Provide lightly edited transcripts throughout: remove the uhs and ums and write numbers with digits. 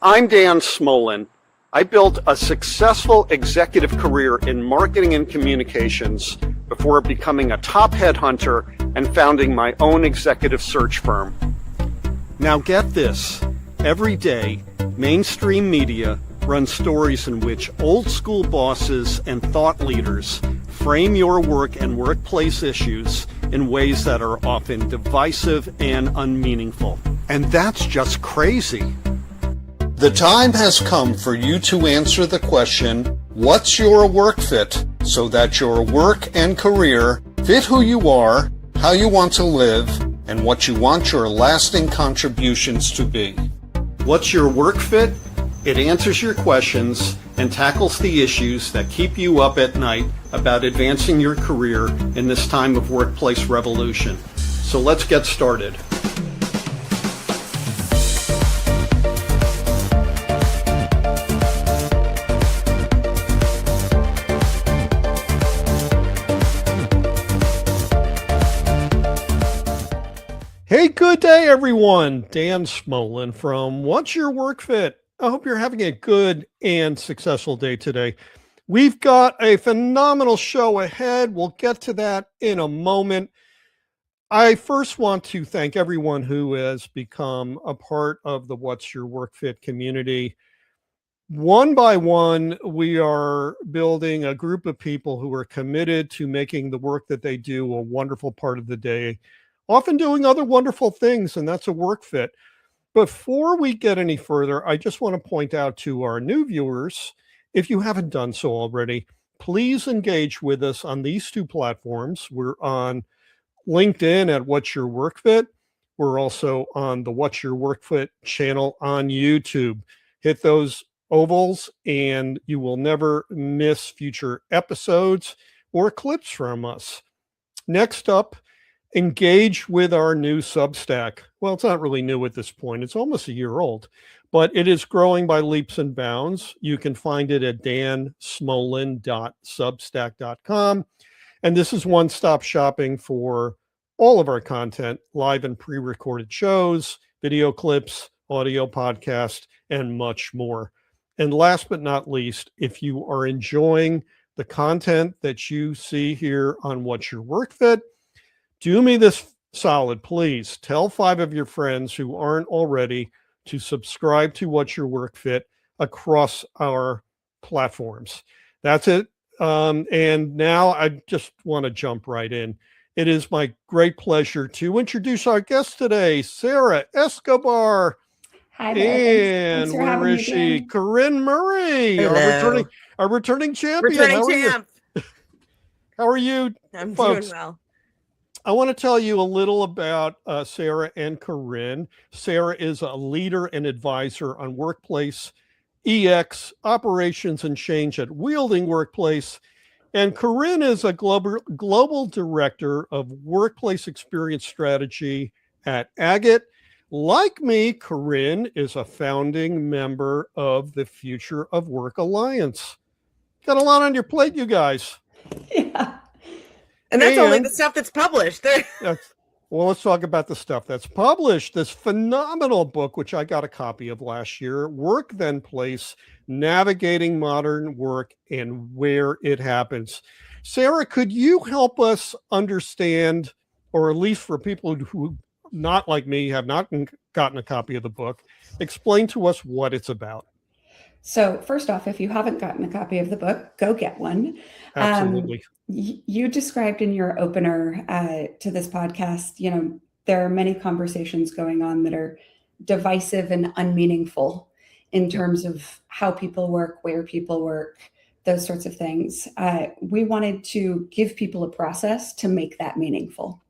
I'm Dan Smolen. I built a successful executive career in marketing and communications before becoming a top headhunter and founding my own executive search firm. Now get this, every day, mainstream media runs stories in which old school bosses and thought leaders frame your work and workplace issues in ways that are often divisive and unmeaningful. And that's just crazy. The time has come for you to answer the question, what's your work fit, so that your work and career fit who you are, how you want to live, and what you want your lasting contributions to be. What's your work fit? It answers your questions and tackles the issues that keep you up at night about advancing your career in this time of workplace revolution. So let's get started. Hey, good day, everyone. Dan Smolen from What's Your Work Fit? I hope you're having a good and successful day today. We've got a phenomenal show ahead. We'll get to that in a moment. I first want to thank everyone who has become a part of the What's Your Work Fit community. One by one, we are building a group of people who are committed to making the work that they do a wonderful part of the day, often doing other wonderful things, and that's a work fit. Before we get any further, I just want to point out to our new viewers, if you haven't done so already, please engage with us on these two platforms. We're on LinkedIn at What's Your Work Fit. We're also on the What's Your Work Fit channel on YouTube. Hit those ovals and you will never miss future episodes or clips from us. Next up, engage with our new Substack. Well, it's not really new at this point. It's almost a year old, but it is growing by leaps and bounds. You can find it at dansmolen.substack.com. And this is one-stop shopping for all of our content, live and pre-recorded shows, video clips, audio podcast, and much more. And last but not least, if you are enjoying the content that you see here on What's Your Work Fit, do me this solid, please. Tell 5 of your friends who aren't already to subscribe to What's Your Work Fit across our platforms. That's it. And now I just want to jump right in. It is my great pleasure to introduce our guest today, Sara Escobar. Hi there. And where is she? Again. Corinne Murray, our returning champion. How are you? I'm folks? doing well. I want to tell you a little about Sara and Corinne. Sara is a leader and advisor on workplace EX, operations and change at Wielding Workplace. And Corinne is a global director of workplace experience strategy at Agate. Like me, Corinne is a founding member of the Future of Work Alliance. Got a lot on your plate, you guys. Yeah. And that's only the stuff that's published. Well, let's talk about the stuff that's published. This phenomenal book, which I got a copy of last year, Work Then Place, Navigating Modern Work and Where It Happens. Sara, could you help us understand, or at least for people who, not like me, have not gotten a copy of the book, explain to us what it's about? So first off, if you haven't gotten a copy of the book, go get one. Absolutely. You described in your opener to this podcast, there are many conversations going on that are divisive and unmeaningful in terms of how people work, where people work, those sorts of things. We wanted to give people a process to make that meaningful.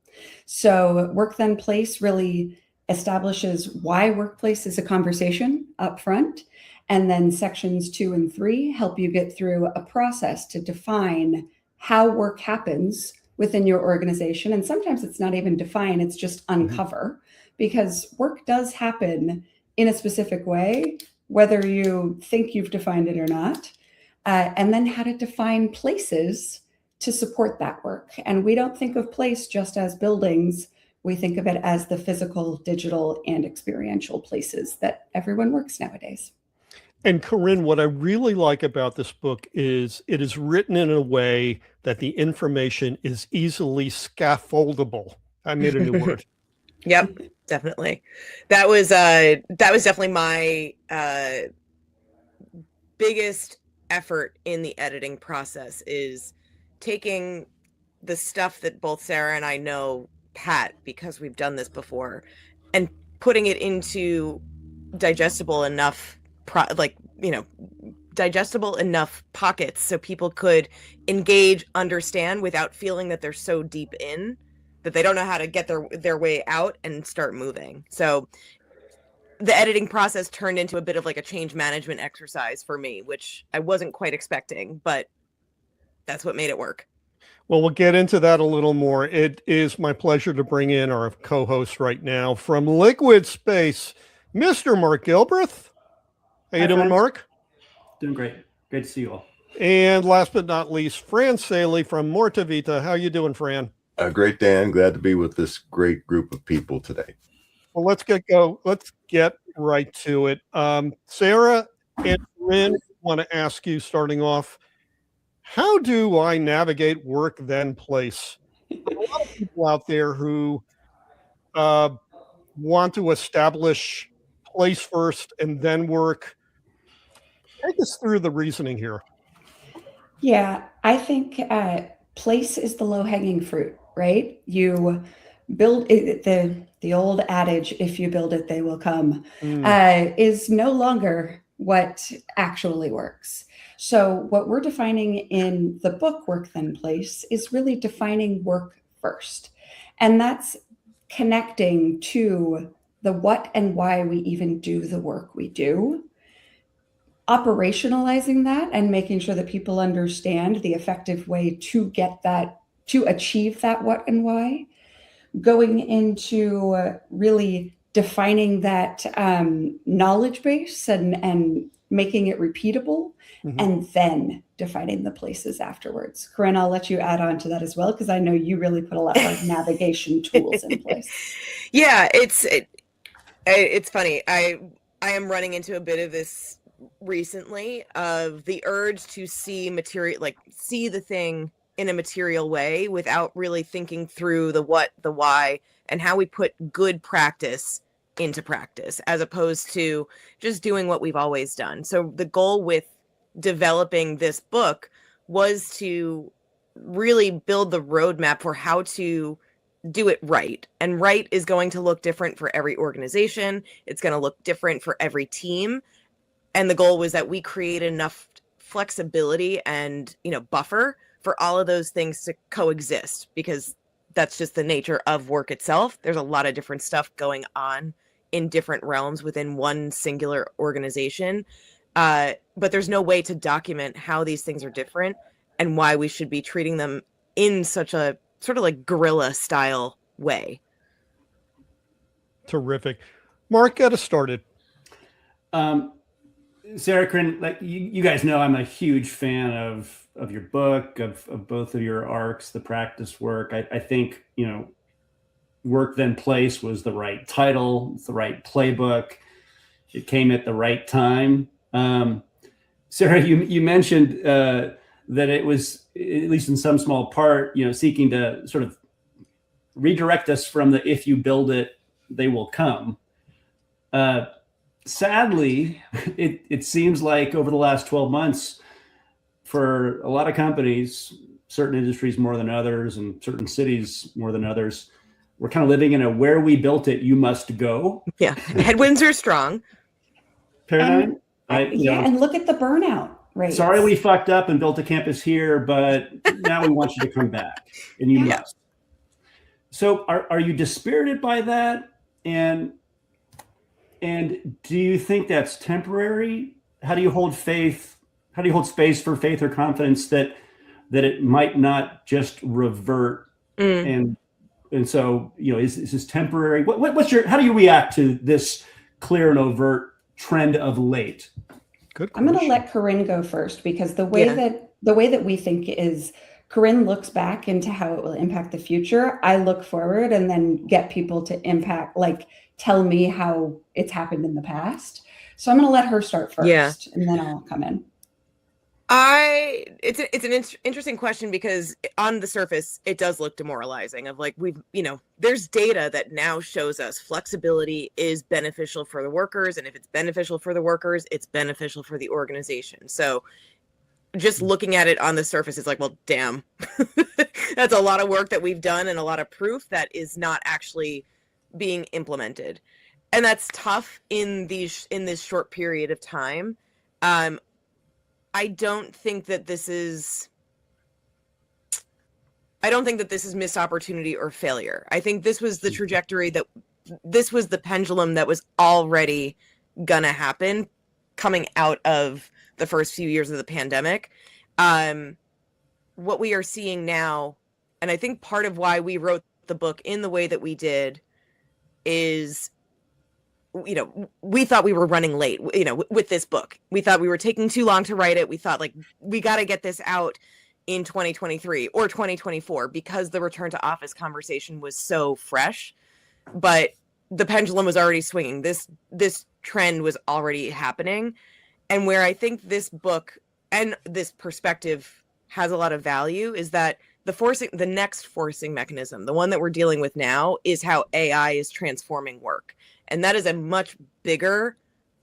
So Work Then Place really establishes why workplace is a conversation up front. And then sections 2 and 3 help you get through a process to define how work happens within your organization. And sometimes it's not even define, it's just uncover, because work does happen in a specific way, whether you think you've defined it or not. And then how to define places to support that work. And we don't think of place just as buildings. We think of it as the physical, digital, and experiential places that everyone works nowadays. And Corinne, what I really like about this book is it is written in a way that the information is easily scaffoldable. I made a new word. Yep, definitely. That was definitely my biggest effort in the editing process, is taking the stuff that both Sara and I know pat, because we've done this before, and putting it into digestible enough digestible enough pockets so people could engage, understand, without feeling that they're so deep in that they don't know how to get their way out and start moving. So the editing process turned into a bit of like a change management exercise for me, which I wasn't quite expecting, but that's what made it work. Well, we'll get into that a little more. It is my pleasure to bring in our co-host right now from LiquidSpace, Mr. Mark Gilbreath. How you doing, Mark? Doing great. Great to see you all. And last but not least, Fran Saele from Morta Vita. How you doing, Fran? Great, Dan. Glad to be with this great group of people today. Well, let's get right to it. Sara and Corinne, want to ask you, starting off, how do I navigate work then place? There are a lot of people out there who want to establish place first and then work. Take us through the reasoning here. Yeah, I think place is the low-hanging fruit, right? You build it, the old adage, if you build it, they will come, is no longer what actually works. So what we're defining in the book, Work Then Place, is really defining work first. And that's connecting to the what and why we even do the work we do, operationalizing that and making sure that people understand the effective way to get that, to achieve that what and why, going into really defining that knowledge base and making it repeatable, and then defining the places afterwards. Corinne, I'll let you add on to that as well, because I know you really put a lot of navigation tools in place. Yeah, it's funny. I am running into a bit of this recently, of the urge to see the thing in a material way without really thinking through the what, the why, and how we put good practice into practice, as opposed to just doing what we've always done. So the goal with developing this book was to really build the roadmap for how to do it right. And right is going to look different for every organization. It's going to look different for every team. And the goal was that we create enough flexibility and, buffer for all of those things to coexist, because that's just the nature of work itself. There's a lot of different stuff going on in different realms within one singular organization. But there's no way to document how these things are different and why we should be treating them in such a sort of like guerrilla style way. Terrific. Mark, get us started. Sara, Corinne, like you guys know, I'm a huge fan of your book, of both of your arcs, the practice work. I think, Work Then Place was the right title. It's the right playbook. It came at the right time. Sara, you mentioned that it was, at least in some small part, seeking to sort of redirect us from the "if you build it, they will come." Sadly, it seems like over the last 12 months, for a lot of companies, certain industries more than others, and certain cities more than others, we're kind of living in a "where we built it, you must go." Yeah, headwinds are strong. Paradigm. And look at the burnout rates. Sorry, we fucked up and built a campus here, but now we want you to come back, and you must. So, are you dispirited by that? And do you think that's temporary? How do you hold faith? How do you hold space for faith or confidence that it might not just revert? And so, is this temporary? How do you react to this clear and overt trend of late? Good question. I'm going to let Corinne go first, because the way that we think is Corinne looks back into how it will impact the future. I look forward and then get people to tell me how it's happened in the past. So I'm going to let her start first, and then I'll come in. It's an interesting question, because on the surface it does look demoralizing, of like, there's data that now shows us flexibility is beneficial for the workers, and if it's beneficial for the workers, it's beneficial for the organization. So just looking at it on the surface, it's like, well, damn, that's a lot of work that we've done and a lot of proof that is not actually being implemented, and that's tough in this short period of time. I don't think that this is missed opportunity or failure. I think this was the trajectory this was the pendulum that was already gonna happen coming out of the first few years of the pandemic. What we are seeing now, and I think part of why we wrote the book in the way that we did, is, we thought we were running late, with this book. We thought we were taking too long to write it. We thought, like, we got to get this out in 2023 or 2024, because the return to office conversation was so fresh, but the pendulum was already swinging. This trend was already happening. And where I think this book and this perspective has a lot of value is that the next forcing mechanism, the one that we're dealing with now, is how AI is transforming work. And that is a much bigger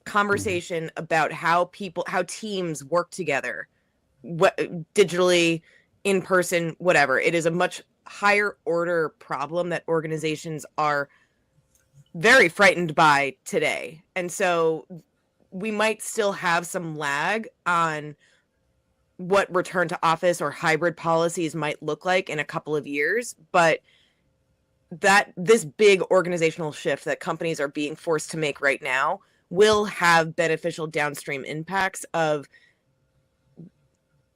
conversation about how teams work together, digitally, in person, whatever. It is a much higher order problem that organizations are very frightened by today. And so we might still have some lag on what return to office or hybrid policies might look like in a couple of years, but this big organizational shift that companies are being forced to make right now will have beneficial downstream impacts of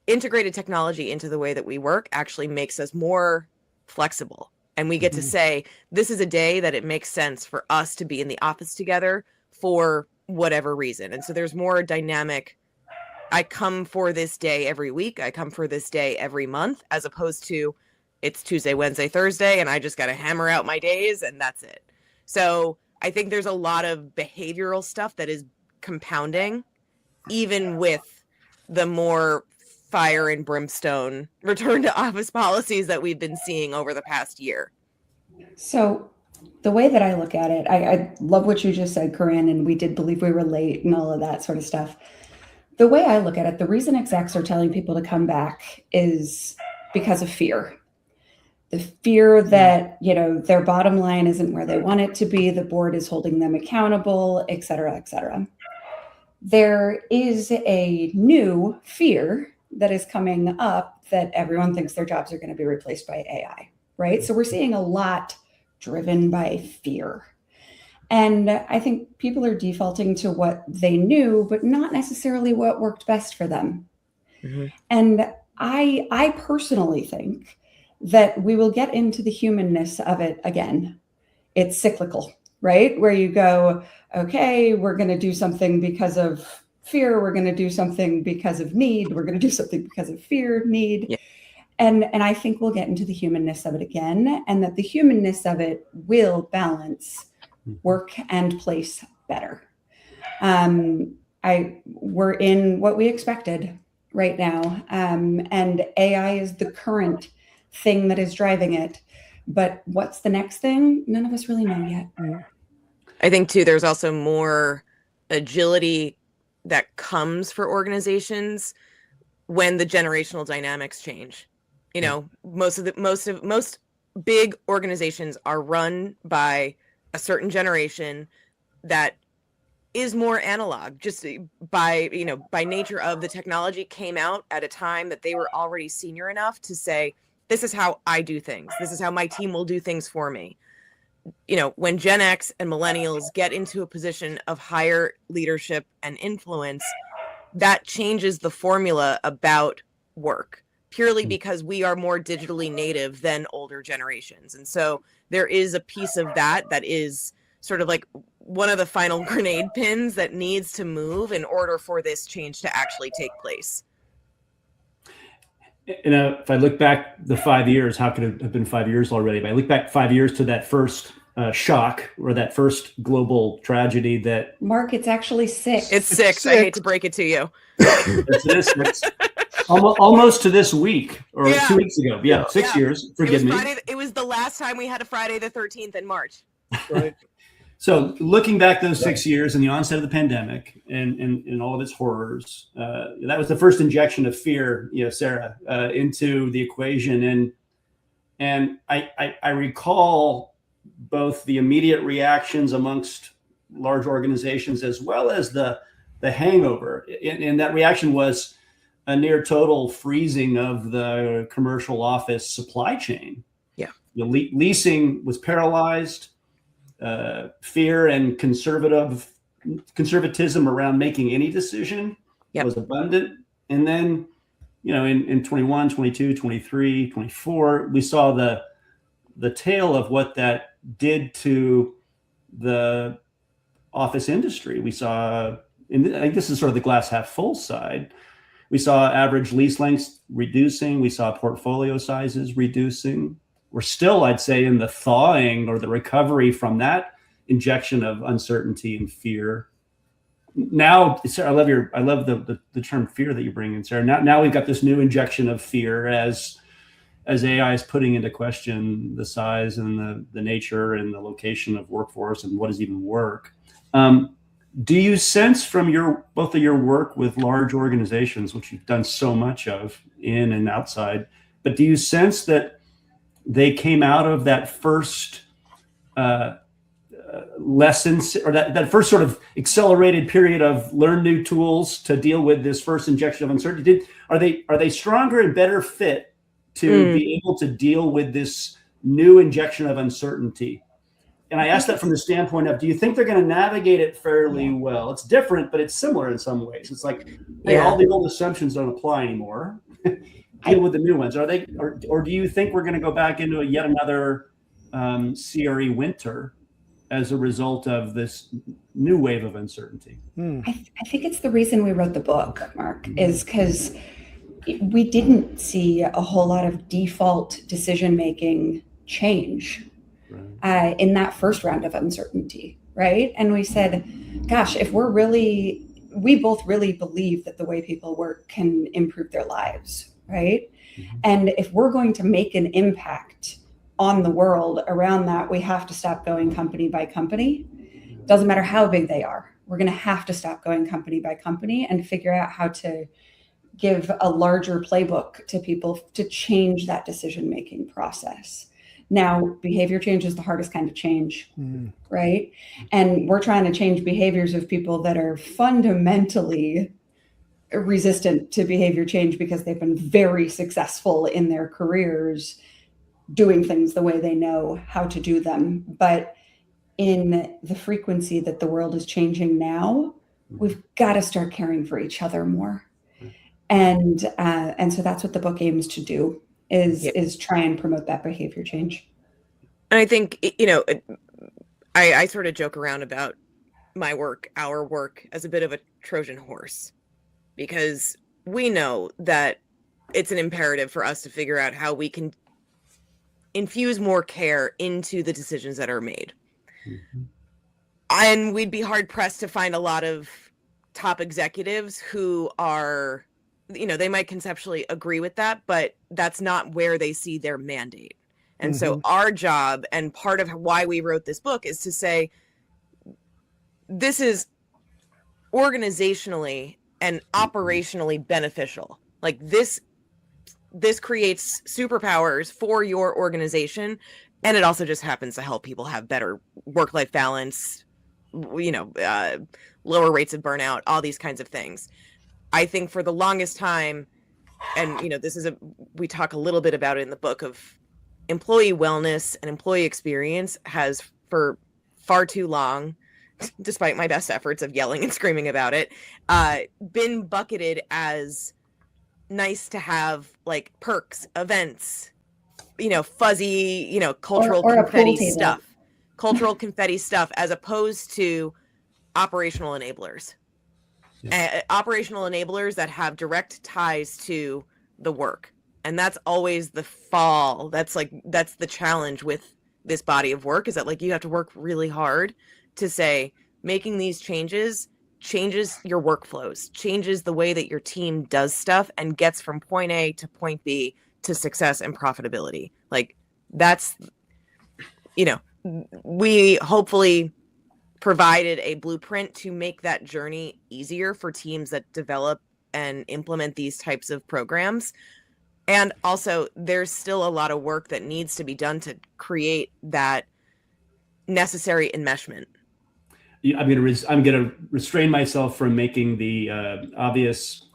integrated technology into the way that we work. Actually makes us more flexible. And we get to say, this is a day that it makes sense for us to be in the office together for whatever reason. And so there's more dynamic, I come for this day every week, I come for this day every month, as opposed to it's Tuesday, Wednesday, Thursday, and I just got to hammer out my days and that's it. So I think there's a lot of behavioral stuff that is compounding, even with the more fire and brimstone return to office policies that we've been seeing over the past year. So the way that I look at it, I love what you just said, Corinne, and we did believe we were late and all of that sort of stuff. The way I look at it, the reason execs are telling people to come back is because of fear. The fear that, their bottom line isn't where they want it to be, the board is holding them accountable, et cetera, et cetera. There is a new fear that is coming up that everyone thinks their jobs are going to be replaced by AI, right? So we're seeing a lot driven by fear. And I think people are defaulting to what they knew, but not necessarily what worked best for them. Mm-hmm. And I personally think that we will get into the humanness of it again. It's cyclical, right? Where you go, okay, we're going to do something because of fear. We're going to do something because of need. We're going to do something because of fear, need. Yeah. And I think we'll get into the humanness of it again, and that the humanness of it will balance work and place better. We're in what we expected right now. And AI is the current thing that is driving it. But what's the next thing? None of us really know yet. I think too, there's also more agility that comes for organizations when the generational dynamics change. Most big organizations are run by a certain generation that is more analog, just by nature of the technology came out at a time that they were already senior enough to say, this is how I do things. This is how my team will do things for me. When Gen X and millennials get into a position of higher leadership and influence, that changes the formula about work, purely because we are more digitally native than older generations. And so there is a piece of that is sort of like one of the final grenade pins that needs to move in order for this change to actually take place. if I look back the 5 years, how could it have been 5 years already? If I look back 5 years to that first shock or that first global tragedy that... Mark, it's actually 6. It's 6. I hate to break it to you. It is 6. Almost to this week or 2 weeks ago. Yeah, 6 years. Forgive me. It was the last time we had a Friday the 13th in March. Right. So looking back those 6 years and the onset of the pandemic and all of its horrors, that was the first injection of fear, Sara, into the equation. And I recall both the immediate reactions amongst large organizations as well as the hangover. And that reaction was a near total freezing of the commercial office supply chain. Yeah. Leasing was paralyzed. Fear and conservatism around making any decision was abundant. And then, in 21, 22, 23, 24, we saw the tail of what that did to the office industry. We saw, and I think this is sort of the glass half full side, we saw average lease lengths reducing. We saw portfolio sizes reducing. We're still, I'd say, in the thawing or the recovery from that injection of uncertainty and fear. Now, Sara, I love the term fear that you bring in, Sara. Now we've got this new injection of fear as AI is putting into question the size and the nature and the location of workforce and what is even work. Do you sense from both of your work with large organizations, which you've done so much of in and outside, but do you sense that they came out of that first lessons or that first sort of accelerated period of learn new tools to deal with this first injection of uncertainty? Are they stronger and better fit to be able to deal with this new injection of uncertainty? And I ask that from the standpoint of, do you think they're going to navigate it fairly well? It's different, but it's similar in some ways. It's like, hey, all the old assumptions don't apply anymore. Deal with the new ones. Are they, or do you think we're going to go back into yet another CRE winter as a result of this new wave of uncertainty? I think it's the reason we wrote the book, Mark, is because we didn't see a whole lot of default decision-making change in that first round of uncertainty, right? And we said, gosh, if we both really believe that the way people work can improve their lives, right? Mm-hmm. And if we're going to make an impact on the world around that, we have to stop going company by company. Doesn't matter how big they are. We're going to have to stop going company by company and figure out how to give a larger playbook to people to change that decision-making process. Now, behavior change is the hardest kind of change, right? And we're trying to change behaviors of people that are fundamentally resistant to behavior change because they've been very successful in their careers doing things the way they know how to do them. But in the frequency that the world is changing now, we've got to start caring for each other more. And so that's what the book aims to do, is try and promote that behavior change. And I think, I sort of joke around about my work, our work, as a bit of a Trojan horse, because we know that it's an imperative for us to figure out how we can infuse more care into the decisions that are made. Mm-hmm. And we'd be hard pressed to find a lot of top executives who are, they might conceptually agree with that, but that's not where they see their mandate. And so our job, and part of why we wrote this book, is to say, this is organizationally and operationally beneficial. Like this creates superpowers for your organization. And it also just happens to help people have better work-life balance, lower rates of burnout, all these kinds of things. I think for the longest time, and we talk a little bit about it in the book, of employee wellness and employee experience has for far too long, despite my best efforts of yelling and screaming about it, been bucketed as nice to have, like perks, events, fuzzy, cultural confetti stuff, as opposed to operational enablers. Operational enablers that have direct ties to the work. And that's always the fall. That's the challenge with this body of work, is that like you have to work really hard to say making these changes your workflows, changes the way that your team does stuff and gets from point A to point B to success and profitability. Like that's, we hopefully provided a blueprint to make that journey easier for teams that develop and implement these types of programs. And also, there's still a lot of work that needs to be done to create that necessary enmeshment. I'm going to restrain myself from making the obvious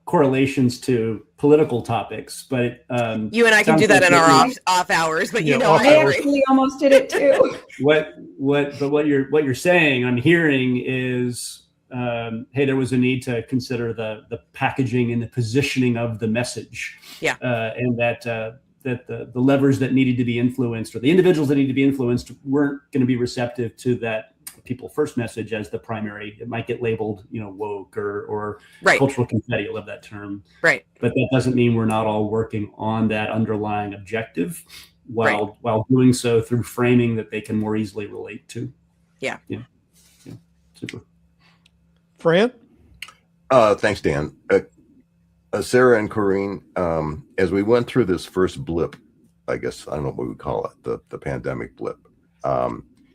correlations to political topics, but you and I can do that in our off hours. But I actually almost did it too. What you're saying, I'm hearing is, hey, there was a need to consider the packaging and the positioning of the message, and that the levers that needed to be influenced, or the individuals that needed to be influenced, weren't going to be receptive to that people first message as the primary. It might get labeled, woke or cultural confetti. I love that term. Right. But that doesn't mean we're not all working on that underlying objective while doing so through framing that they can more easily relate to. Yeah. Super. Fran? Thanks, Dan. Sara and Corinne, as we went through this first blip, I guess, I don't know what we call it, the pandemic blip,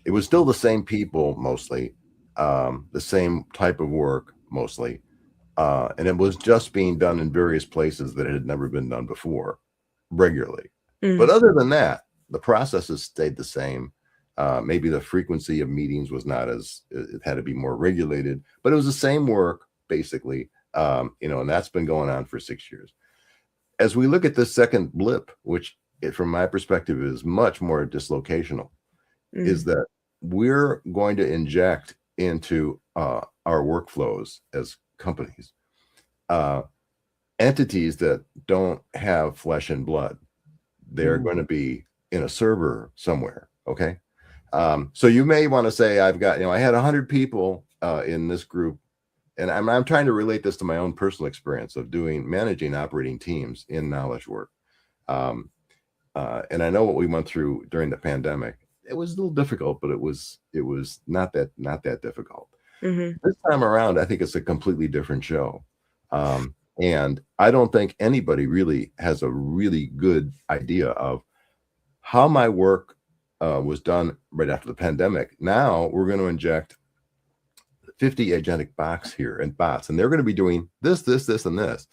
it was still the same people mostly, the same type of work mostly, and it was just being done in various places that it had never been done before regularly. Mm-hmm. But other than that, the processes stayed the same. Maybe the frequency of meetings was not as, it had to be more regulated, but it was the same work basically, and that's been going on for 6 years. As we look at this second blip, which from my perspective is much more dislocational, is that we're going to inject into our workflows as companies entities that don't have flesh and blood. They're going to be in a server somewhere. Okay. So you may want to say, I've got, I had 100 people in this group, and I'm trying to relate this to my own personal experience of managing operating teams in knowledge work. And I know what we went through during the pandemic. It was a little difficult, but it was not that difficult. Mm-hmm. This time around, I think it's a completely different show. And I don't think anybody really has a really good idea of how my work was done right after the pandemic. Now we're going to inject 50 agentic bots here and bots, and they're going to be doing this, and this.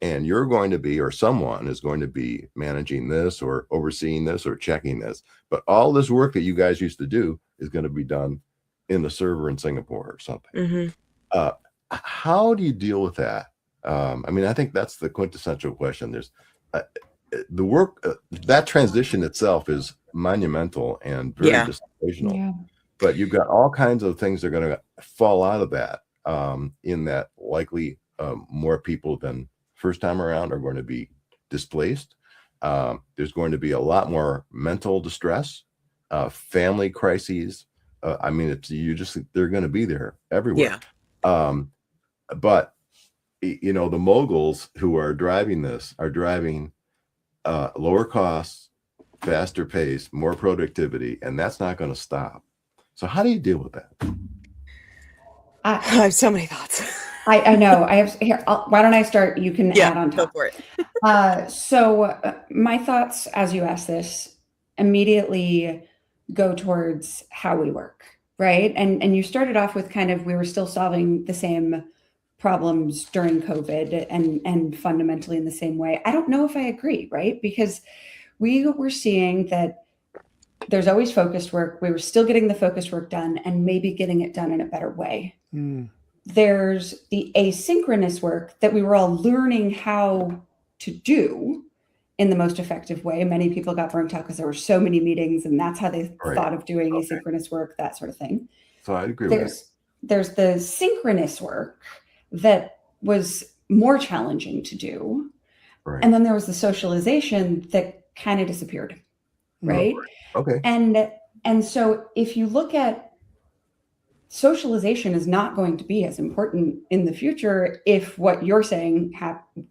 And you're going to be, or someone is going to be managing this or overseeing this or checking this. But all this work that you guys used to do is going to be done in the server in Singapore or something. Mm-hmm. How do you deal with that? I think that's the quintessential question. There's the work, that transition itself is monumental and very dispensational. Yeah. But you've got all kinds of things that are going to fall out of that, in that likely more people than first time around are going to be displaced. There's going to be a lot more mental distress, family crises. They're going to be there everywhere. Yeah. But the moguls who are driving this are driving lower costs, faster pace, more productivity, and that's not going to stop. So how do you deal with that? I have so many thoughts. I know. I have here. Why don't I start? You can add on top. Go for it. So my thoughts as you ask this immediately go towards how we work, right? And you started off with we were still solving the same problems during COVID and fundamentally in the same way. I don't know if I agree, right? Because we were seeing that there's always focused work. We were still getting the focused work done and maybe getting it done in a better way. There's the asynchronous work that we were all learning how to do in the most effective way. Many people got burnt out because there were so many meetings, and that's how they thought of doing asynchronous work, that sort of thing. So I agree with that. There's the synchronous work that was more challenging to do. Right. And then there was the socialization that kind of disappeared. Right. Okay. And so if you look at socialization is not going to be as important in the future if what you're saying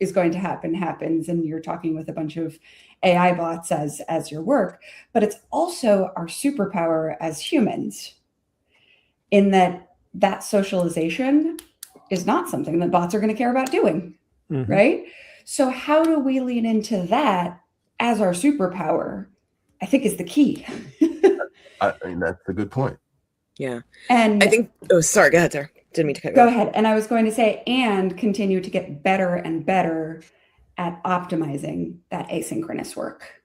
is going to happens, and you're talking with a bunch of AI bots as your work. But it's also our superpower as humans, in that socialization is not something that bots are going to care about doing, right? So how do we lean into that as our superpower, I think, is the key. I mean, that's a good point. Yeah. And I think, oh, sorry, go ahead, Sarah. Didn't mean to cut you go off. ahead. And I was going to say, and continue to get better and better at optimizing that asynchronous work.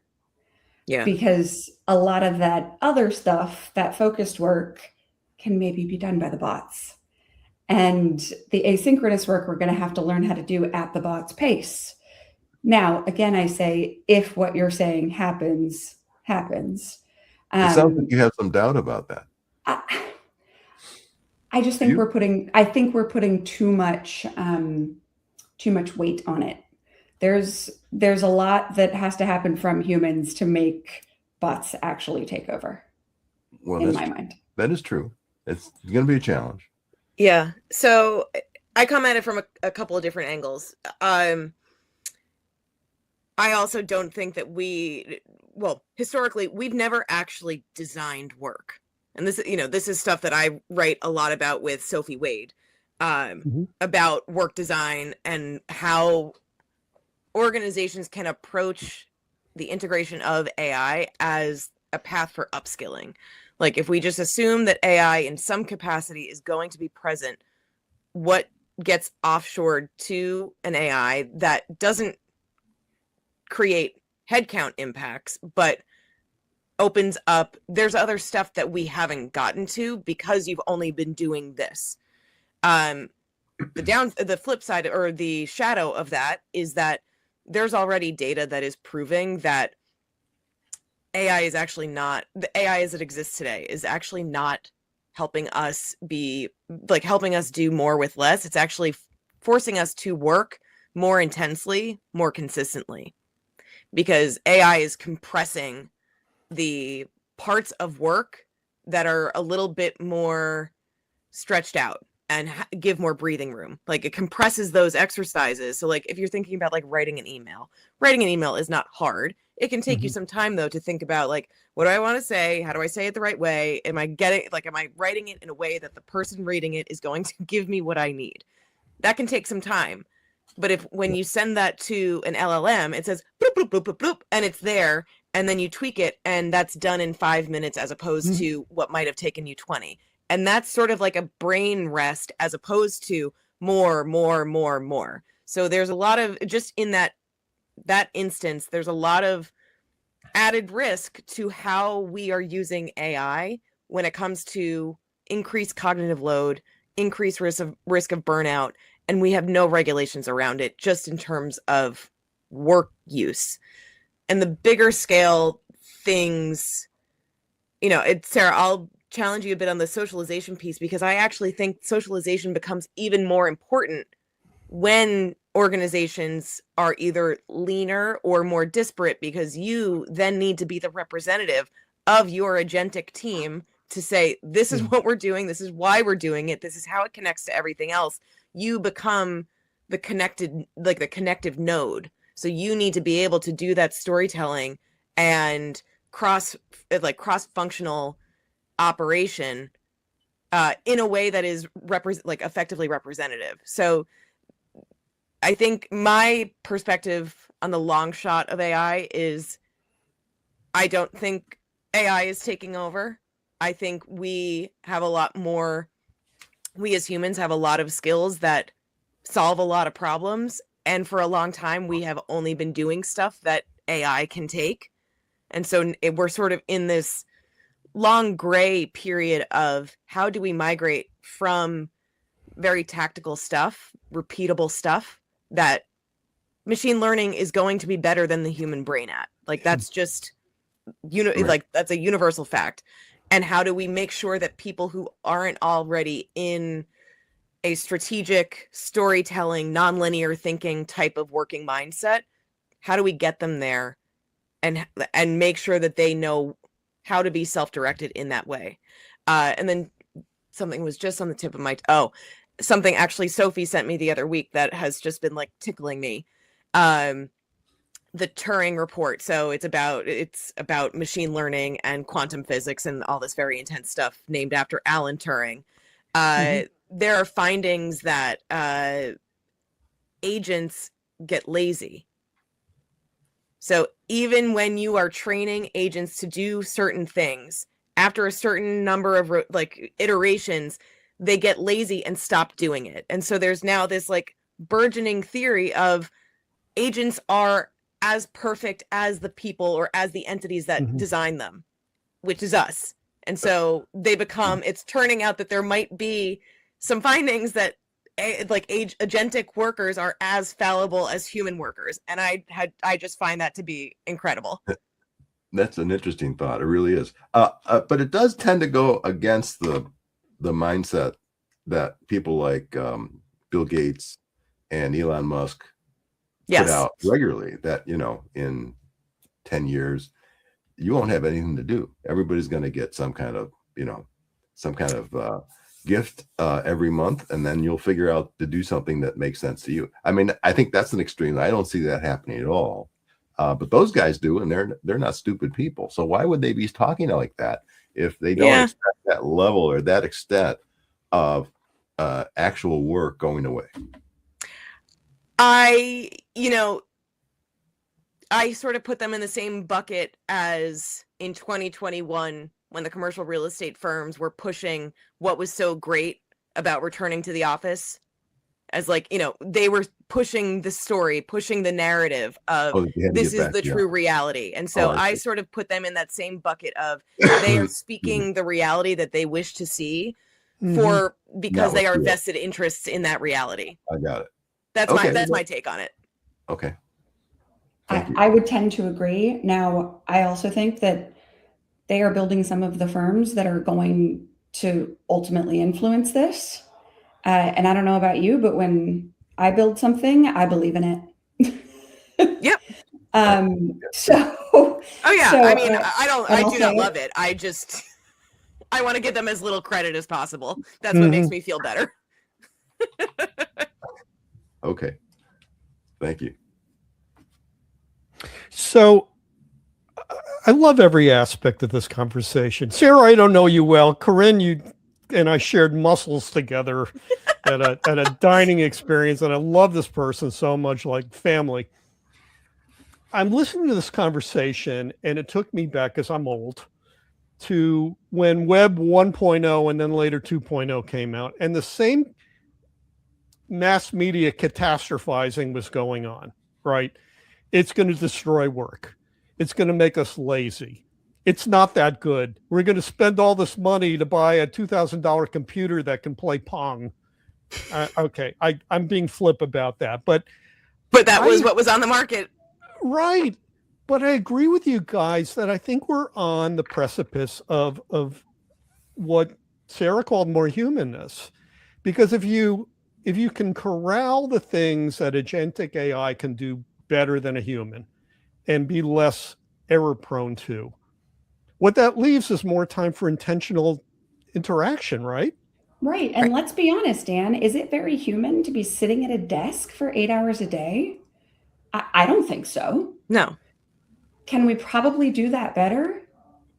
Yeah. Because a lot of that other stuff, that focused work, can maybe be done by the bots. And the asynchronous work we're going to have to learn how to do at the bot's pace. Now, again, I say, if what you're saying happens. It sounds like you have some doubt about that. I just think we're putting too much weight on it. There's a lot that has to happen from humans to make bots actually take over. Well, in my mind, that is true. It's going to be a challenge. Yeah. So I come at it from a couple of different angles. I also don't think that historically, we've never actually designed work. And this is stuff that I write a lot about with Sophie Wade, about work design and how organizations can approach the integration of AI as a path for upskilling. Like, if we just assume that AI in some capacity is going to be present, what gets offshored to an AI that doesn't create headcount impacts, but opens up, there's other stuff that we haven't gotten to because you've only been doing this. The flip side, or the shadow of that, is that there's already data that is proving that AI is actually not, the AI as it exists today is actually not helping us do more with less. It's actually forcing us to work more intensely, more consistently, because AI is compressing the parts of work that are a little bit more stretched out and give more breathing room. Like, it compresses those exercises. So, like, if you're thinking about like writing an email is not hard. It can take you some time, though, to think about, like, what do I want to say? How do I say it the right way? Am I writing it in a way that the person reading it is going to give me what I need? That can take some time. But when you send that to an LLM, it says bloop, bloop, bloop, bloop, bloop, and it's there, and then you tweak it, and that's done in 5 minutes as opposed to what might have taken you 20. And that's sort of like a brain rest as opposed to more. So there's a lot of, just in that instance, there's a lot of added risk to how we are using AI when it comes to increased cognitive load, increased risk of burnout, and we have no regulations around it, just in terms of work use. And the bigger scale things, Sarah, I'll challenge you a bit on the socialization piece, because I actually think socialization becomes even more important when organizations are either leaner or more disparate, because you then need to be the representative of your agentic team to say, this is what we're doing, this is why we're doing it, this is how it connects to everything else. You become the connective node. So you need to be able to do that storytelling and cross-functional operation in a way that is effectively representative. So I think my perspective on the long shot of AI is, I don't think AI is taking over. I think we as humans have a lot of skills that solve a lot of problems. And for a long time, we have only been doing stuff that AI can take. And so we're sort of in this long gray period of, how do we migrate from very tactical stuff, repeatable stuff, that machine learning is going to be better than the human brain at. Like, that's just, that's a universal fact. And how do we make sure that people who aren't already in a strategic storytelling, nonlinear thinking type of working mindset, how do we get them there and make sure that they know how to be self-directed in that way? And then something was just on the tip of my something actually Sophie sent me the other week that has just been like tickling me. The Turing report. So it's about machine learning and quantum physics and all this very intense stuff named after Alan Turing. There are findings that agents get lazy. So even when you are training agents to do certain things, after a certain number of iterations, they get lazy and stop doing it. And so there's now this like burgeoning theory of agents are as perfect as the people or as the entities that design them, which is us. And so they become, it's turning out that there might be some findings that agentic workers are as fallible as human workers. And I just find that to be incredible. That's an interesting thought. It really is. But it does tend to go against the mindset that people like Bill Gates and Elon Musk put out regularly, that, you know, in 10 years, you won't have anything to do. Everybody's going to get some kind of gift every month, and then you'll figure out to do something that makes sense to you. I mean, I think that's an extreme. I don't see that happening at all. But those guys do, and they're not stupid people. So why would they be talking like that if they don't expect that level or that extent of actual work going away? I sort of put them in the same bucket as in 2021 when the commercial real estate firms were pushing what was so great about returning to the office, as like, you know, they were pushing the story, pushing the narrative of this is the true reality. And so I sort of put them in that same bucket of they are speaking the reality that they wish to see because they are vested interests in that reality. I got it. That's my take on it. Okay. I would tend to agree. Now, I also think that they are building some of the firms that are going to ultimately influence this. And I don't know about you, but when I build something, I believe in it. Yep. I mean, I do not love it. I want to give them as little credit as possible. That's what makes me feel better. Okay. Thank you. So I love every aspect of this conversation. Sara, I don't know you well. Corinne, you and I shared muscles together at a dining experience, and I love this person so much, like family. I'm listening to this conversation, and it took me back, because I'm old, to when Web 1.0 and then later 2.0 came out, and the same mass media catastrophizing was going on, right? It's going to destroy work. It's going to make us lazy. It's not that good. We're going to spend all this money to buy a $2,000 computer that can play Pong. Okay, I'm being flip about that, but that was what was on the market, right? But I agree with you guys that I think we're on the precipice of what Sara called more humanness, because if you can corral the things that agentic AI can do better than a human and be less error prone to, what that leaves is more time for intentional interaction, right? Right. And let's be honest, Dan, is it very human to be sitting at a desk for 8 hours a day? I don't think so. No. Can we probably do that better?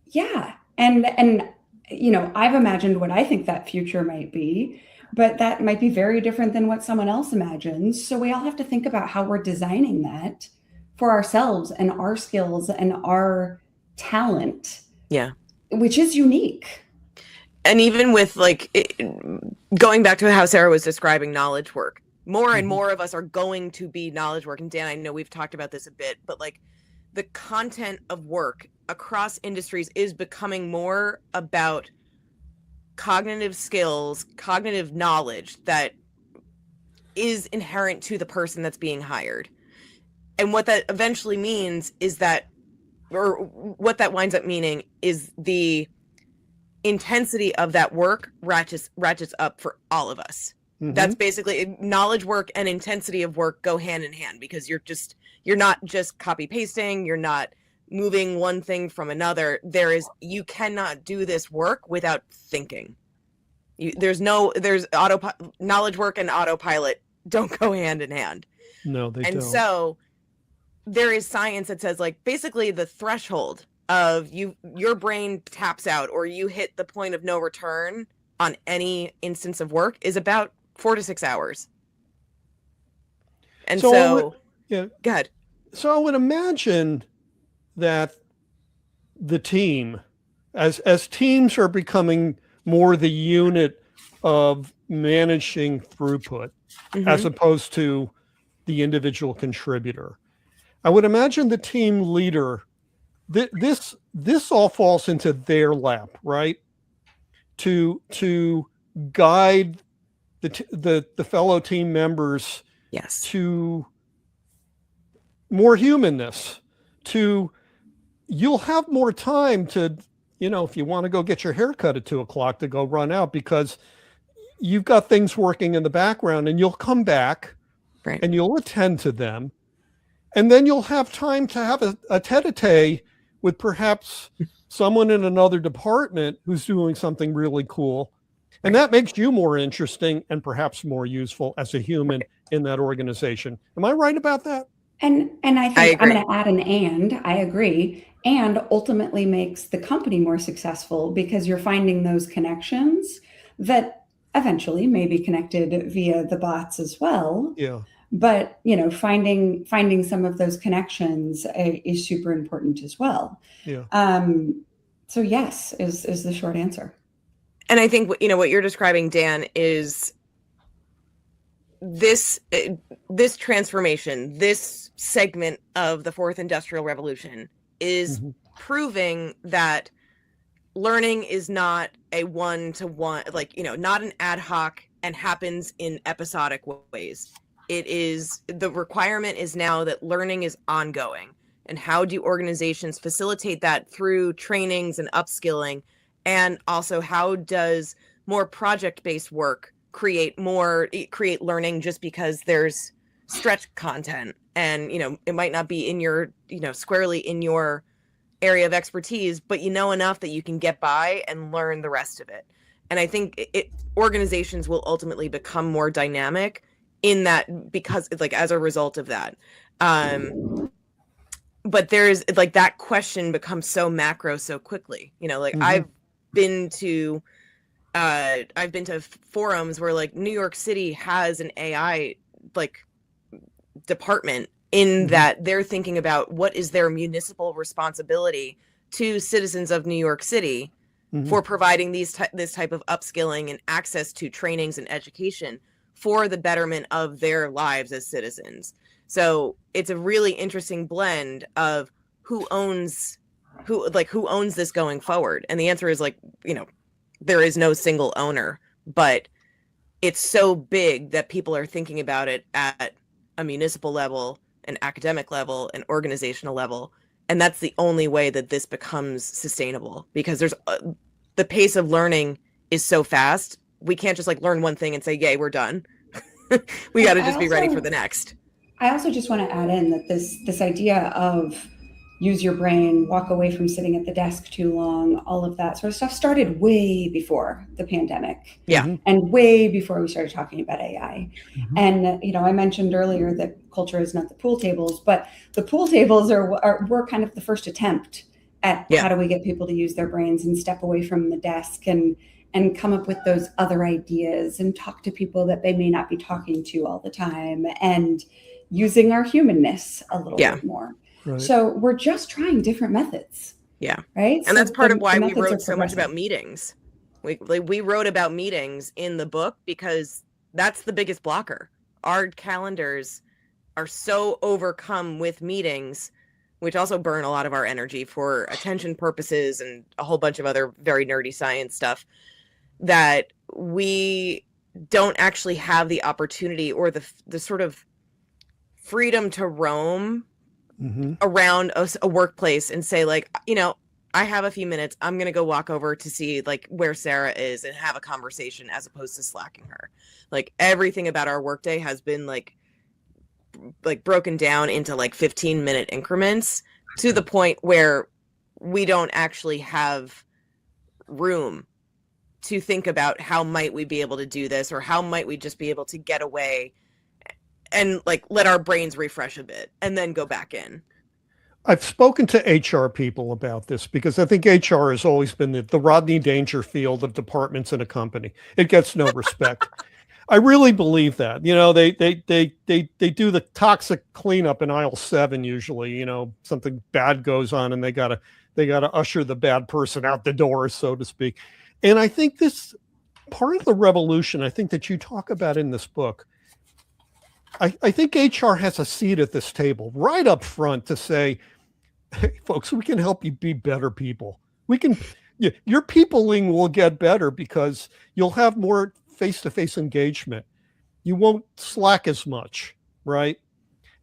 Yeah. And you know, I've imagined what I think that future might be, but that might be very different than what someone else imagines. So we all have to think about how we're designing that for ourselves and our skills and our talent. Yeah. Which is unique. And even with going back to how Sara was describing knowledge work, more and more of us are going to be knowledge work. And Dan, I know we've talked about this a bit, but like the content of work across industries is becoming more about cognitive skills, cognitive knowledge that is inherent to the person that's being hired. And what that eventually means is that, or what that winds up meaning is the intensity of that work ratchets up for all of us. That's basically knowledge work and intensity of work go hand in hand, because you're not just copy pasting. You're not moving one thing from another. You cannot do this work without thinking. There's knowledge work and autopilot don't go hand in hand. No, they don't. And so there is science that says, like, basically the threshold of your brain taps out or you hit the point of no return on any instance of work is about 4 to 6 hours. And so yeah, go ahead. So I would imagine that the team, as teams are becoming more the unit of managing throughput, as opposed to the individual contributor, I would imagine the team leader, this all falls into their lap, right? To guide the fellow team members, yes, to more humanness, you'll have more time to, if you want to go get your hair cut at 2:00 to go run out because you've got things working in the background, and you'll come back right, and you'll attend to them. And then you'll have time to have a tete-a-tete with perhaps someone in another department who's doing something really cool. And that makes you more interesting and perhaps more useful as a human in that organization. Am I right about that? And I think I'm going to add I agree. And ultimately makes the company more successful because you're finding those connections that eventually may be connected via the bots as well. Yeah. But, finding some of those connections is super important as well. Yeah. So yes, is the short answer. And I think, what you're describing, Dan, is this transformation, this segment of the fourth industrial revolution is proving that learning is not a one-to-one, not an ad hoc and happens in episodic ways. It is, the requirement is now that learning is ongoing. And how do organizations facilitate that through trainings and upskilling? And also, how does more project-based work create learning just because there's stretch content and, it might not be in your, squarely in your area of expertise, but enough that you can get by and learn the rest of it. And I think organizations will ultimately become more dynamic in that because as a result of that. But there's that question becomes so macro so quickly, I've been to forums where New York City has an AI department in that they're thinking about what is their municipal responsibility to citizens of New York City for providing this type of upskilling and access to trainings and education for the betterment of their lives as citizens. So it's a really interesting blend of who owns this going forward. And the answer is there is no single owner, but it's so big that people are thinking about it at a municipal level, an academic level, an organizational level. And that's the only way that this becomes sustainable, because there's the pace of learning is so fast. We can't just learn one thing and say, yay, we're done. We got to just be ready for the next. I also just want to add in that this idea of use your brain, walk away from sitting at the desk too long, all of that sort of stuff started way before the pandemic. Yeah. And way before we started talking about AI. And, I mentioned earlier that culture is not the pool tables, but the pool tables were kind of the first attempt at how do we get people to use their brains and step away from the desk and come up with those other ideas and talk to people that they may not be talking to all the time and using our humanness a little bit more. Right. So we're just trying different methods. Yeah. Right. And that's part of why we wrote so much about meetings. We wrote about meetings in the book because that's the biggest blocker. Our calendars are so overcome with meetings, which also burn a lot of our energy for attention purposes and a whole bunch of other very nerdy science stuff, that we don't actually have the opportunity or the sort of freedom to roam around a workplace and say I have a few minutes. I'm going to go walk over to see where Sara is and have a conversation as opposed to slacking her. Everything about our workday has been broken down into 15-minute increments to the point where we don't actually have room to think about how might we be able to do this, or how might we just be able to get away and like let our brains refresh a bit and then go back in. I've spoken to HR people about this because I think HR has always been the Rodney Dangerfield of departments in a company. It gets no respect. I really believe that. They do the toxic cleanup in aisle 7 usually. Something bad goes on and they gotta usher the bad person out the door, so to speak. And I think this part of the revolution, I think that you talk about in this book, I think HR has a seat at this table right up front to say, hey, folks, we can help you be better people. Your peopling will get better because you'll have more face-to-face engagement. You won't slack as much, right?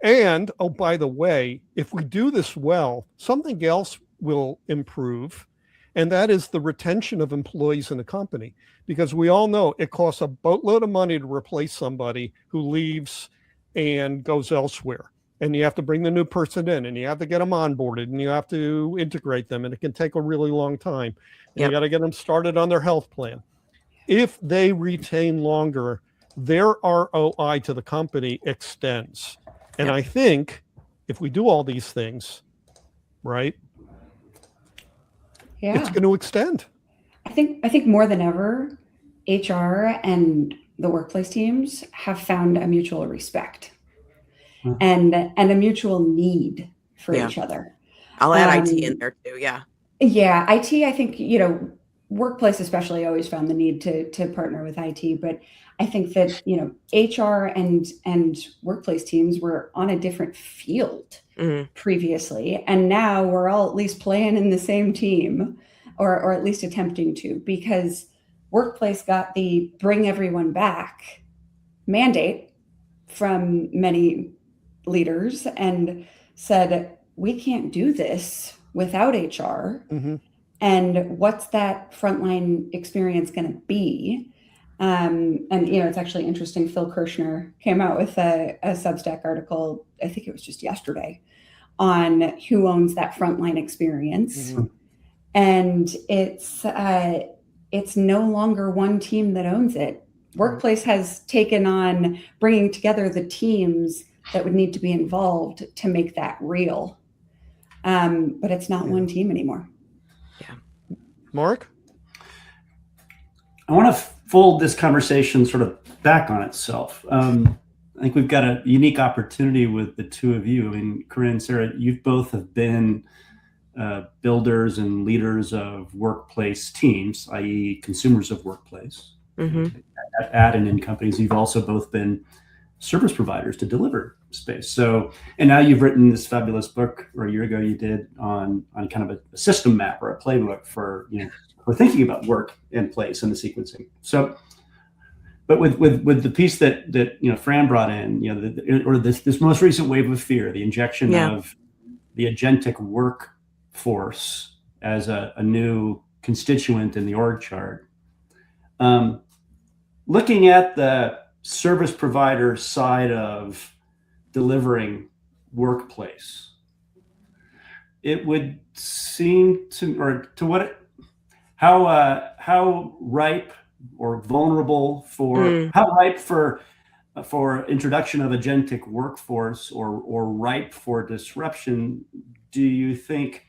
And, oh, by the way, if we do this well, something else will improve, and that is the retention of employees in the company. Because we all know it costs a boatload of money to replace somebody who leaves and goes elsewhere. And you have to bring the new person in, and you have to get them onboarded, and you have to integrate them, and it can take a really long time. And you got to get them started on their health plan. If they retain longer, their ROI to the company extends. And I think if we do all these things, right, it's going to extend. I think more than ever, HR and the workplace teams have found a mutual respect and a mutual need for each other. I'll add IT in there too. Yeah. Yeah. IT, I think, workplace especially always found the need to partner with IT, but I think that, HR and workplace teams were on a different field previously. And now we're all at least playing in the same team or at least attempting to, because workplace got the bring everyone back mandate from many leaders and said, we can't do this without HR. And what's that frontline experience going to be? And, it's actually interesting. Phil Kirshner came out with a Substack article, I think it was just yesterday, on who owns that frontline experience. And it's no longer one team that owns it. Workplace has taken on bringing together the teams that would need to be involved to make that real. But it's not one team anymore. Mark? I want to fold this conversation sort of back on itself. I think we've got a unique opportunity with the two of you. I mean, Corinne, Sara, you both have been builders and leaders of workplace teams, i.e. consumers of workplace. At and in companies. You've also both been service providers to deliver space. So, and now you've written this fabulous book, or a year ago you did, on kind of a system map or a playbook for, for thinking about work and place and the sequencing. So, but with the piece that Fran brought in, this most recent wave of fear, the injection of the agentic workforce as a new constituent in the org chart. Looking at the service provider side of delivering workplace, it would seem how ripe or vulnerable for introduction of agentic workforce or ripe for disruption do you think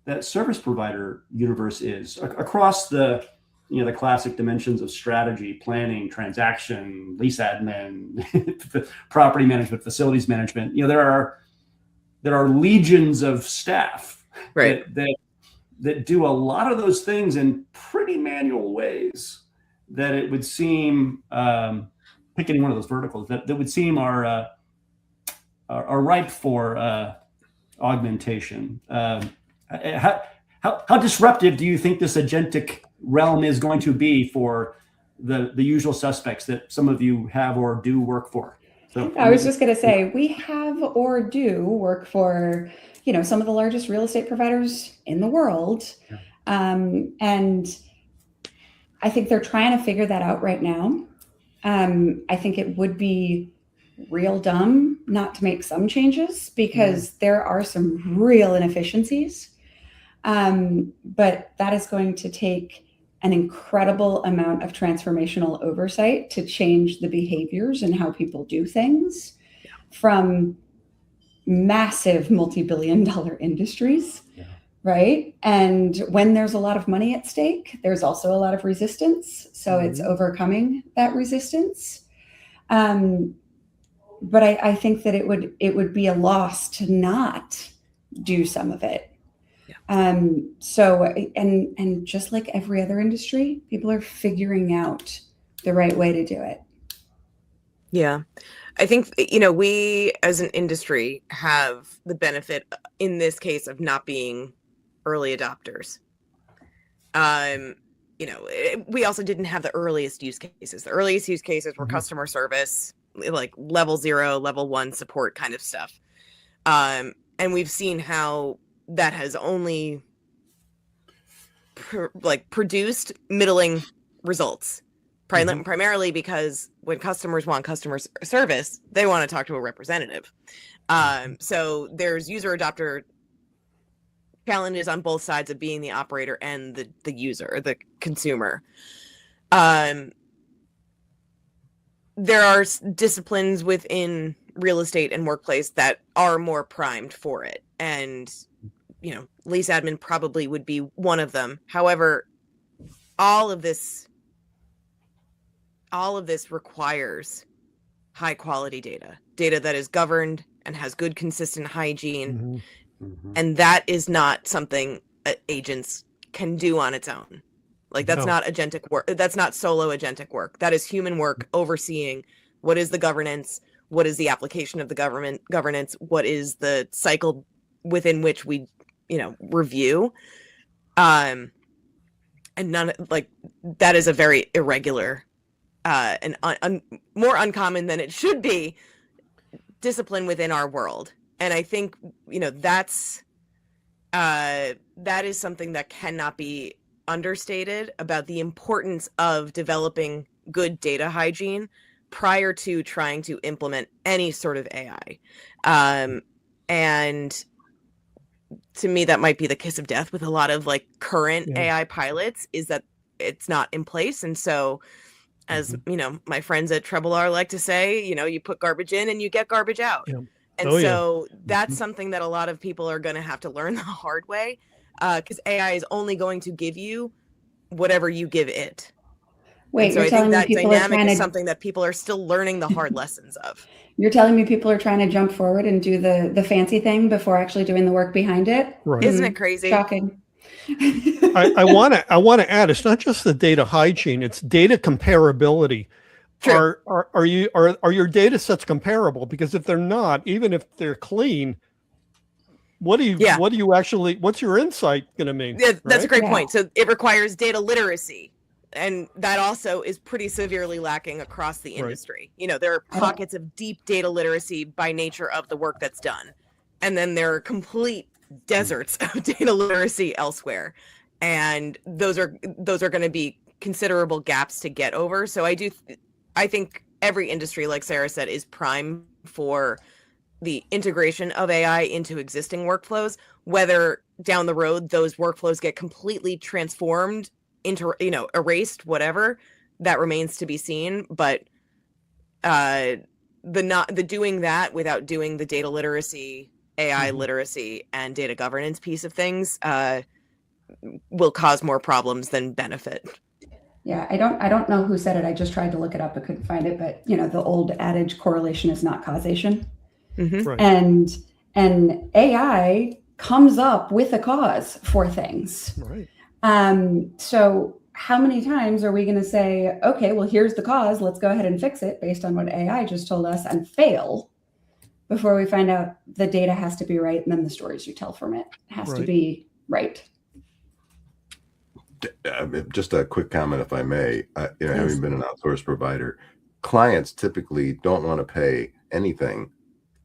that service provider universe is across the the classic dimensions of strategy, planning, transaction, lease admin, property management, facilities management? There are legions of staff that do a lot of those things in pretty manual ways that it would seem, pick any one of those verticals, that would seem are ripe for augmentation. How disruptive do you think this agentic realm is going to be for the usual suspects that some of you have or do work for? So I was just going to say, we have or do work for, some of the largest real estate providers in the world. And I think they're trying to figure that out right now. I think it would be real dumb not to make some changes because there are some real inefficiencies. But that is going to take an incredible amount of transformational oversight to change the behaviors and how people do things from massive multi-billion-dollar industries, right? And when there's a lot of money at stake, there's also a lot of resistance. So it's overcoming that resistance. But I think that it would be a loss to not do some of it. So, and just like every other industry, people are figuring out the right way to do it. Yeah. I think, we as an industry have the benefit in this case of not being early adopters. We also didn't have the earliest use cases. The earliest use cases were customer service, like level 0, level 1 support kind of stuff. And we've seen how that has only produced middling results. Primarily because when customers want customer service, they want to talk to a representative. So there's user adopter challenges on both sides of being the operator and the user, or the consumer. There are disciplines within real estate and workplace that are more primed for it. And, lease admin probably would be one of them. However, all of this requires high quality data that is governed and has good, consistent hygiene. And that is not something agents can do on its own. Like, that's not agentic work. That's not solo agentic work. That is human work overseeing what is the governance, what is the application of the governance, what is the cycle within which we, review. And that is a very irregular and more uncommon than it should be discipline within our world. And I think, that is something that cannot be understated about the importance of developing good data hygiene prior to trying to implement any sort of AI. And to me, that might be the kiss of death with a lot of current AI pilots, is that it's not in place. And so, as my friends at Treble R like to say, you put garbage in and you get garbage out. And that's something that a lot of people are going to have to learn the hard way, because AI is only going to give you whatever you give it. Wait, so you're I telling think me that people are dynamic trying is to something that people are still learning the hard lessons of. You're telling me people are trying to jump forward and do the fancy thing before actually doing the work behind it? Right. Isn't it crazy? Shocking. I want to add, it's not just the data hygiene, it's data comparability. True. Are your data sets comparable? Because if they're not, even if they're clean, what's your insight going to mean? Yeah, that's right? a great point. So it requires data literacy. And that also is pretty severely lacking across the industry. There are pockets of deep data literacy by nature of the work that's done. And then there are complete deserts of data literacy elsewhere. And those are going to be considerable gaps to get over. So I think every industry, like Sara said, is prime for the integration of AI into existing workflows. Whether down the road those workflows get completely transformed, erased, whatever, that remains to be seen. But the doing that without doing the data literacy, AI literacy, and data governance piece of things will cause more problems than benefit. Yeah, I don't know who said it. I just tried to look it up, but couldn't find it. But the old adage, correlation is not causation. Right. And AI comes up with a cause for things. Right. So how many times are we going to say, okay, well, here's the cause, let's go ahead and fix it based on what AI just told us, and fail before we find out the data has to be right, and then the stories you tell from it has to be right. Just a quick comment, if I may. Having been an outsourced provider, clients typically don't want to pay anything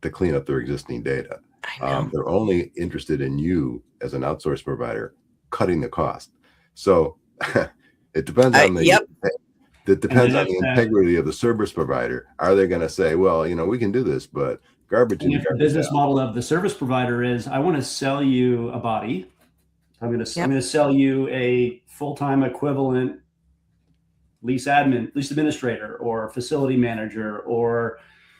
to clean up their existing data. They're only interested in you as an outsourced provider cutting the cost. So it depends on the integrity of the service provider. Are they going to say, well, we can do this, but garbage in, if the business model of the service provider is, I want to sell you a body, I'm going to sell you a full-time equivalent lease administrator, or facility manager, or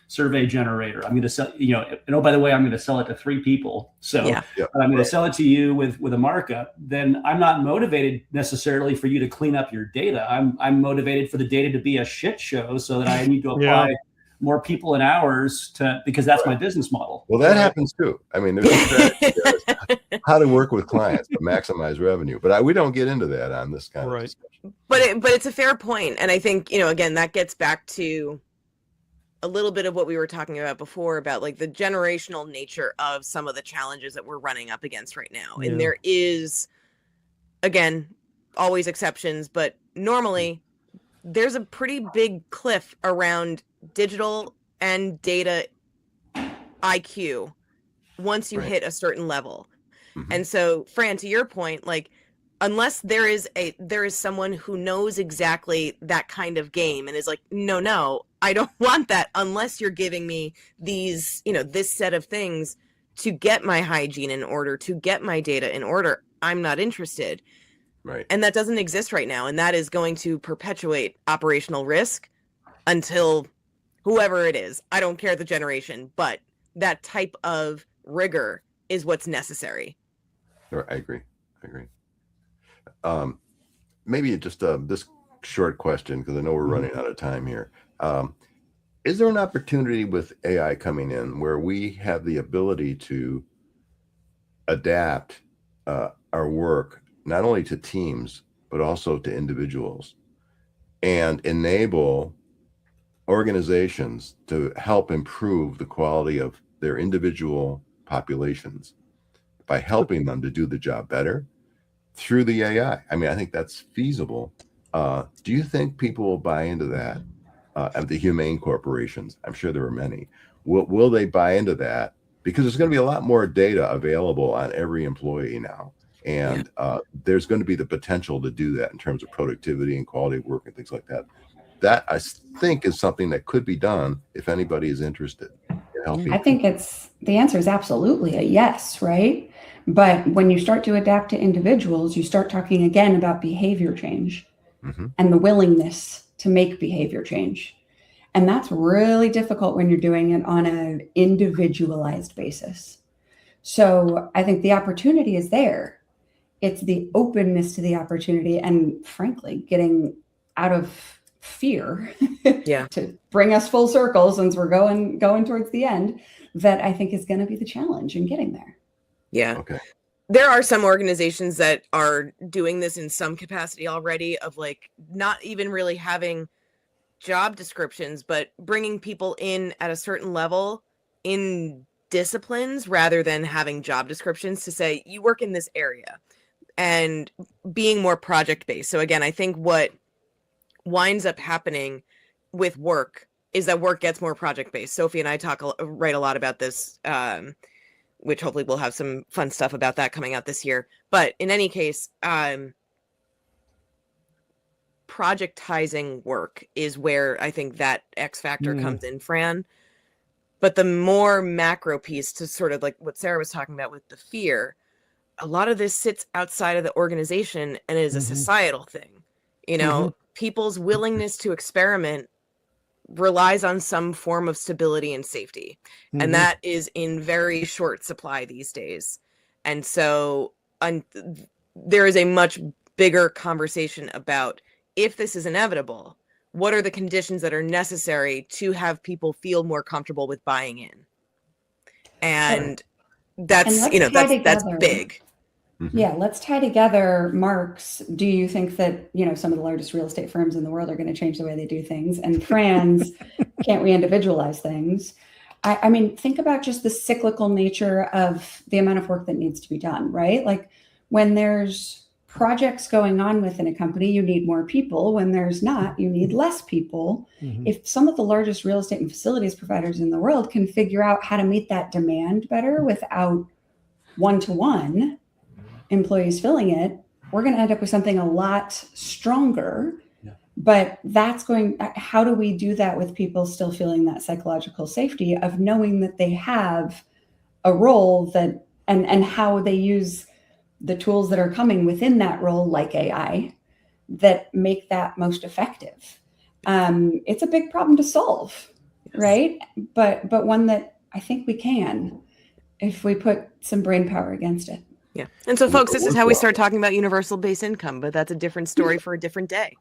survey generator. I'm going to sell, and oh, by the way, I'm going to sell it to 3 people. So I'm going to sell it to you with a markup. Then I'm not motivated necessarily for you to clean up your data. I'm motivated for the data to be a shit show, so that I need to apply more people and hours because that's my business model. Well, that happens too. I mean, there's a strategy there, how to work with clients to maximize revenue, but we don't get into that on this kind of discussion. But it's a fair point. And I think, again, that gets back to a little bit of what we were talking about before, about like the generational nature of some of the challenges that we're running up against right now. And there is, again, always exceptions, but normally there's a pretty big cliff around digital and data IQ once you hit a certain level. And so, Fran, to your point, like, unless there is someone who knows exactly that kind of game and is like, no, I don't want that unless you're giving me these, this set of things to get my hygiene in order, to get my data in order, I'm not interested. Right. And that doesn't exist right now. And that is going to perpetuate operational risk until whoever it is, I don't care the generation, but that type of rigor is what's necessary. I agree. Maybe just this short question, because I know we're running out of time here. Is there an opportunity with AI coming in where we have the ability to adapt our work not only to teams, but also to individuals, and enable organizations to help improve the quality of their individual populations by helping them to do the job better through the AI? I mean, I think that's feasible. Do you think people will buy into that? Of the humane corporations, I'm sure there are many. Will they buy into that? Because there's going to be a lot more data available on every employee now. And there's going to be the potential to do that in terms of productivity and quality of work and things like that. That, I think, is something that could be done if anybody is interested in helping. I think the answer is absolutely a yes, right? But when you start to adapt to individuals, you start talking again about behavior change and the willingness to make behavior change. And that's really difficult when you're doing it on an individualized basis. So I think the opportunity is there. It's the openness to the opportunity, and frankly, getting out of fear to bring us full circle, since we're going towards the end, that I think is going to be the challenge in getting there. Yeah. Okay. There are some organizations that are doing this in some capacity already, of like not even really having job descriptions, but bringing people in at a certain level in disciplines rather than having job descriptions to say you work in this area, and being more project based. So again, I think what winds up happening with work is that work gets more project based. Sophie and I write a lot about this, which hopefully we'll have some fun stuff about that coming out this year. But in any case, projectizing work is where I think that X factor comes in, Fran. But the more macro piece, to sort of like what Sara was talking about with the fear, a lot of this sits outside of the organization and is a societal thing. People's willingness to experiment relies on some form of stability and safety. And that is in very short supply these days. And so there is a much bigger conversation about, if this is inevitable, what are the conditions that are necessary to have people feel more comfortable with buying in? And that's, that's big. Yeah, let's tie together marks. Do you think that, some of the largest real estate firms in the world are going to change the way they do things? And Fran's, can't we individualize things? I mean, think about just the cyclical nature of the amount of work that needs to be done, right? Like when there's projects going on within a company, you need more people. When there's not, you need less people. If some of the largest real estate and facilities providers in the world can figure out how to meet that demand better without one-to-one employees filling it, we're going to end up with something a lot stronger. But how do we do that with people still feeling that psychological safety of knowing that they have a role that, and how they use the tools that are coming within that role, like AI, that make that most effective. It's a big problem to solve, right? But one that I think we can, if we put some brain power against it. Yeah. And so, folks, this is how we start talking about universal base income, but that's a different story for a different day.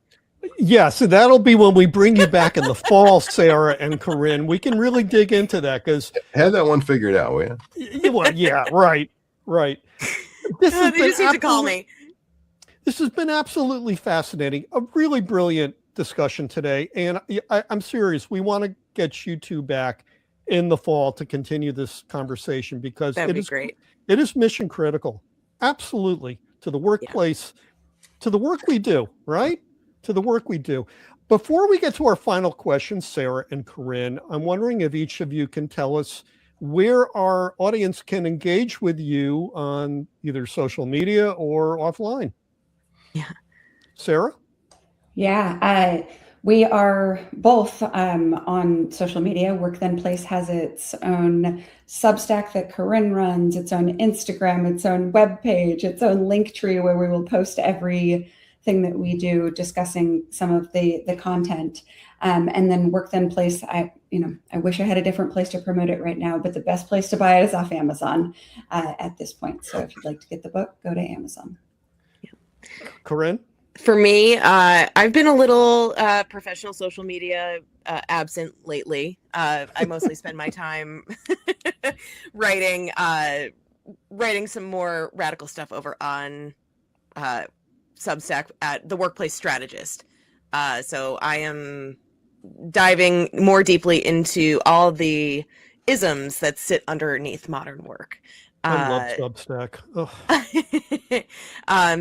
Yeah, so that'll be when we bring you back in the fall, Sara and Corinne. We can really dig into that because have that one figured out, will you? Well, yeah, right. This has They just need to call me. This has been absolutely fascinating. A really brilliant discussion today, and I'm serious. We want to get you two back in the fall to continue this conversation because That'd be great. It is mission critical, absolutely, to the workplace, to the work we do, right? To the work we do. Before we get to our final question, Sara and Corinne, I'm wondering if each of you can tell us where our audience can engage with you on either social media or offline. Yeah. Sara? Yeah, we are both on social media. Work Then Place has its own Substack that Corinne runs, its own Instagram, its own webpage, its own Linktree where we will post everything that we do discussing some of the content. And then Work Then Place, I wish I had a different place to promote it right now, but the best place to buy it is off Amazon at this point. So if you'd like to get the book, go to Amazon. Corinne? For me, I've been a little professional social media absent lately. I mostly spend my time writing some more radical stuff over on Substack at The Workplace Strategist. So I am diving more deeply into all the isms that sit underneath modern work. I love Substack.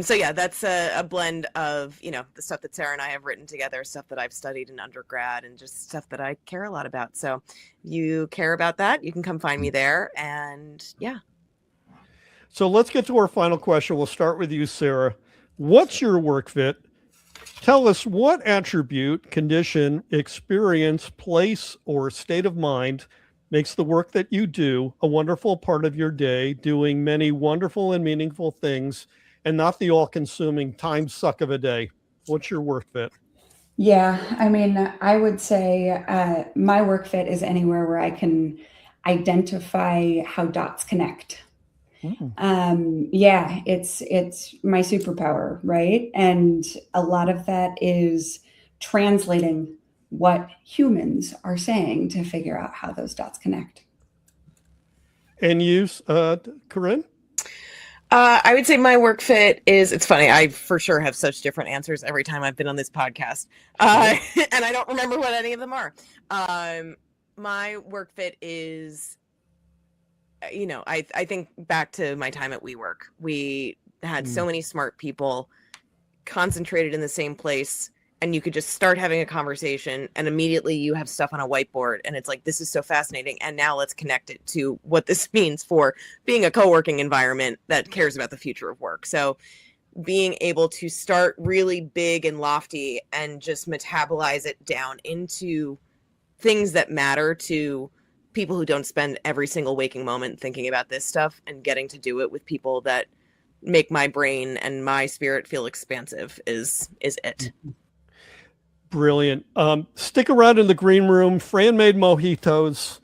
So yeah, that's a blend of, the stuff that Sara and I have written together, stuff that I've studied in undergrad, and just stuff that I care a lot about. So you care about that, you can come find me there. And yeah. So let's get to our final question. We'll start with you, Sara. What's your work fit? Tell us what attribute, condition, experience, place, or state of mind makes the work that you do a wonderful part of your day, doing many wonderful and meaningful things, and not the all-consuming time suck of a day. What's your work fit? Yeah, I mean, I would say my work fit is anywhere where I can identify how dots connect. Yeah, it's my superpower, right? And a lot of that is translating what humans are saying to figure out how those dots connect. And you, Corinne? I would say my work fit is, it's funny, I for sure have such different answers every time I've been on this podcast. And I don't remember what any of them are. My work fit is, I think back to my time at WeWork. We had so many smart people concentrated in the same place, and you could just start having a conversation and immediately you have stuff on a whiteboard and it's like, this is so fascinating. And now let's connect it to what this means for being a co-working environment that cares about the future of work. So being able to start really big and lofty and just metabolize it down into things that matter to people who don't spend every single waking moment thinking about this stuff, and getting to do it with people that make my brain and my spirit feel expansive is it. Brilliant. Stick around in the green room. Fran made mojitos.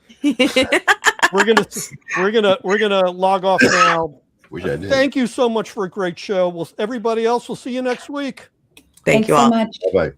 we're gonna log off now. Wish I did. Thank you so much for a great show. Everybody else, we'll see you next week. Thank you all. Thanks so much. Bye-bye.